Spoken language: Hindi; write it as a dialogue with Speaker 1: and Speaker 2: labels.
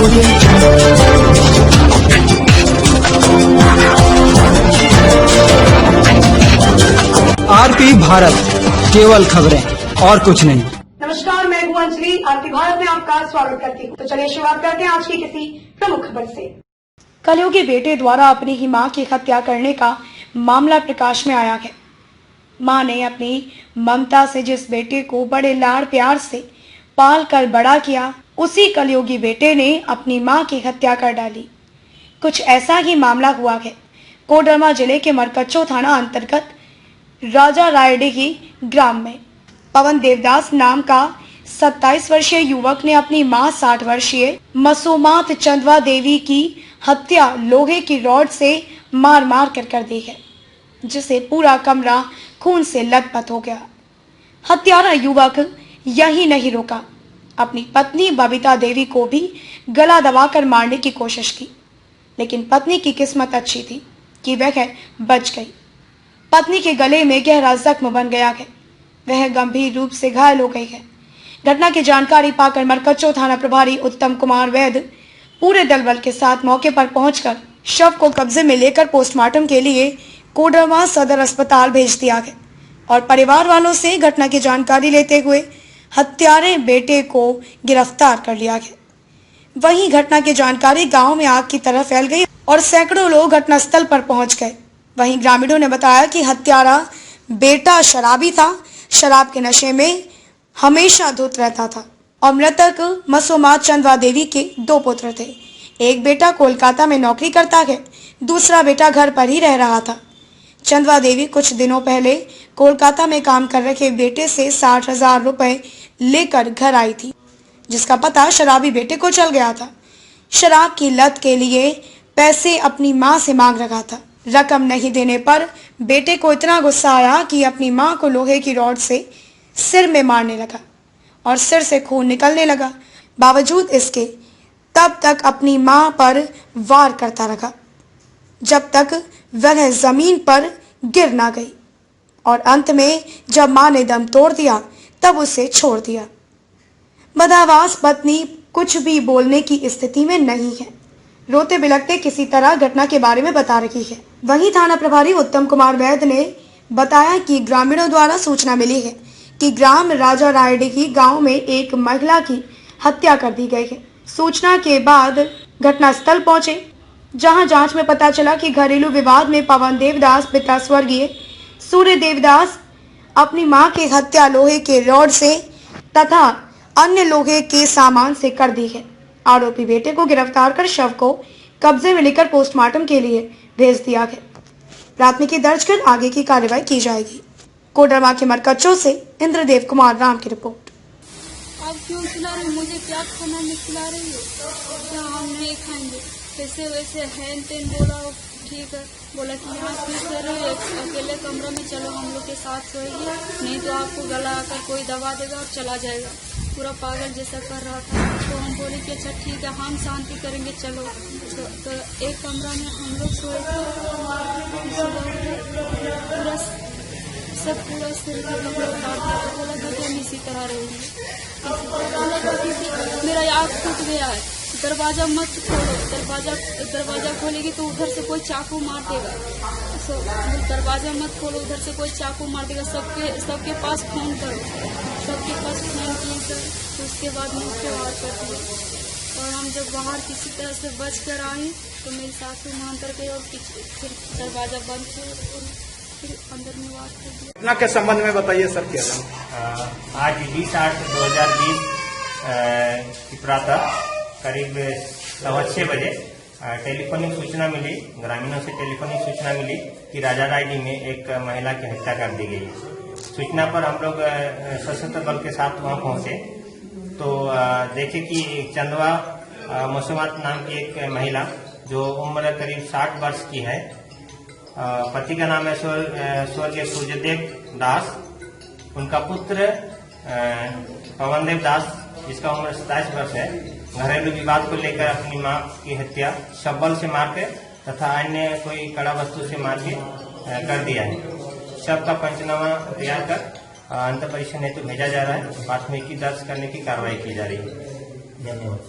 Speaker 1: आरपी भारत, केवल खबरें और कुछ नहीं।
Speaker 2: नमस्कार, मैं हूं अंजलि। आरपी भारत में आपका स्वागत करती हूं। तो चलिए शुरुआत करते हैं आज की किसी प्रमुख खबर से। कलयुगी बेटे द्वारा अपनी ही मां की हत्या करने का मामला प्रकाश में आया है। मां ने अपनी ममता से जिस बेटे को बड़े लाड़ प्यार से पाल कर बड़ा किया, उसी कलयुगी बेटे ने अपनी मां की हत्या कर डाली। कुछ ऐसा ही मामला हुआ है कोडरमा जिले के मरकच्चो थाना अंतर्गत राजा रायडीही ग्राम में। पवन देवदास नाम का 27 वर्षीय युवक ने अपनी मां 60 वर्षीय मसूमात चंदवा देवी की हत्या लोहे की रॉड से मार मार कर दी है, जिसे पूरा कमरा खून से लथपथ हो गया। हत्यारा युवक यही नहीं रुका, अपनी पत्नी बबीता देवी को भी गला दबाकर मारने की कोशिश की, लेकिन पत्नी की किस्मत अच्छी थी कि वह बच गई। पत्नी के गले में गहरा जख्म बन गया है, वह गंभीर रूप से घायल हो गई है। घटना की जानकारी पाकर मरकच्चो थाना प्रभारी उत्तम कुमार वैद पूरे दलबल के साथ मौके पर पहुंचकर शव को कब्जे में लेकर पोस्टमार्टम के लिए कोडरमा सदर अस्पताल भेज दिया है और परिवार वालों से घटना की जानकारी लेते हुए हत्यारे बेटे को गिरफ्तार कर लिया है। वहीं घटना की जानकारी गांव में आग की तरह फैल गई और सैकड़ों लोग घटनास्थल पर पहुंच गए। वहीं ग्रामीणों ने बताया कि हत्यारा बेटा शराबी था, शराब के नशे में हमेशा धुत रहता था और मृतक मसूमात चंदवा देवी के 2 पुत्र थे। एक बेटा कोलकाता में नौकरी करता है, दूसरा बेटा घर पर ही रह रहा था। चंदवा देवी कुछ दिनों पहले कोलकाता में काम कर रहे बेटे से 60,000 रुपए लेकर घर आई थी, जिसका पता शराबी बेटे को चल गया था। शराब की लत के लिए पैसे अपनी मां से मांग रखा था। रकम नहीं देने पर बेटे को इतना गुस्सा आया कि अपनी मां को लोहे की रॉड से सिर में मारने लगा और सिर से खून निकलने लगा। बावजूद इसके तब तक अपनी मां पर वार करता रहा जब तक वह जमीन पर गिर ना गई और अंत में जब मां ने दम तोड़ दिया तब उसे छोड़ दिया। बदहवास पत्नी कुछ भी बोलने की स्थिति में नहीं है, रोते बिलखते किसी तरह घटना के बारे में बता रही है। वहीं थाना प्रभारी उत्तम कुमार वैद ने बताया कि ग्रामीणों द्वारा सूचना मिली है कि ग्राम राजा रायडीही गांव में एक महिला की हत्या कर दी गई है। सूचना के बाद घटनास्थल पहुंचे, जहां जांच में पता चला कि घरेलू विवाद में पवन देवदास पिता स्वर्गीय सूर्य देवदास अपनी मां की हत्या लोहे के रॉड से तथा अन्य लोहे के सामान से कर दी है। आरोपी बेटे को गिरफ्तार कर शव को कब्जे में लेकर पोस्टमार्टम के लिए भेज दिया है। प्राथमिकी दर्ज कर आगे की कार्रवाई की जाएगी। कोडरमा के मरकच्चो से इंद्रदेव कुमार राम की रिपोर्ट।
Speaker 3: आप क्यों खिला रहे हो? मुझे क्या खाना में खिला रही हो? क्या हम नहीं खाएंगे? कैसे वैसे हैन तेन बोला, ठीक है, बोला कि यहाँ क्यों कर रहे हो, अकेले कमरे में चलो हम लोग के साथ सोइए, नहीं तो आपको गला आकर कोई दबा देगा और चला जाएगा। पूरा पागल जैसा कर रहा था। तो हम बोले कि अच्छा ठीक है, हम शांति करेंगे, चलो। तो एक कमरा में हम लोग सोए थे, पूरा सब पूरा शरीर का कपड़ा उतार दिया। बोला कि हम इसी तरह रहेंगे। मेरा आँख फूट गया है, दरवाजा मत खोलो, दरवाजा खोलेगी तो उधर से कोई चाकू मार देगा। दरवाजा मत खोलो, उधर से कोई चाकू मार देगा। सबके पास फोन करो, सबके पास फोन किए तो उसके बाद मुँह पे वार कर दिया। और हम जब बाहर किसी तरह से बच कर आए तो मेरी सासू मान कर गई और फिर दरवाजा बंद किया और फिर अंदर में वार कर दिया।
Speaker 4: घटना के संबंध में बताइए सर क्या
Speaker 5: आज 20/8/2020 की प्रातः करीब 6:15 बजे टेलीफोनिक सूचना मिली, ग्रामीणों से टेलीफोनिक सूचना मिली कि राजा रायडी में एक महिला की हत्या कर दी गई। सूचना पर हम लोग सशस्त्र बल के साथ वहां पहुंचे तो देखे कि चंदवा मसूमात नाम की एक महिला जो उम्र करीब 60 वर्ष की है, पति का नाम है स्वर्गीय सूर्यदेव दास, उनका पुत्र पवन देव दास जिसका उम्र 27 वर्ष है, घरेलू विवाद को लेकर अपनी मां की हत्या शब्बल से मारकर तथा अन्य कोई कड़ा वस्तु से मार के कर दिया है। शव का पंचनामा तैयार कर अंत परीक्षण हेतु भेजा जा रहा है। प्राथमिकी दर्ज करने की कार्रवाई की जा रही है। धन्यवाद।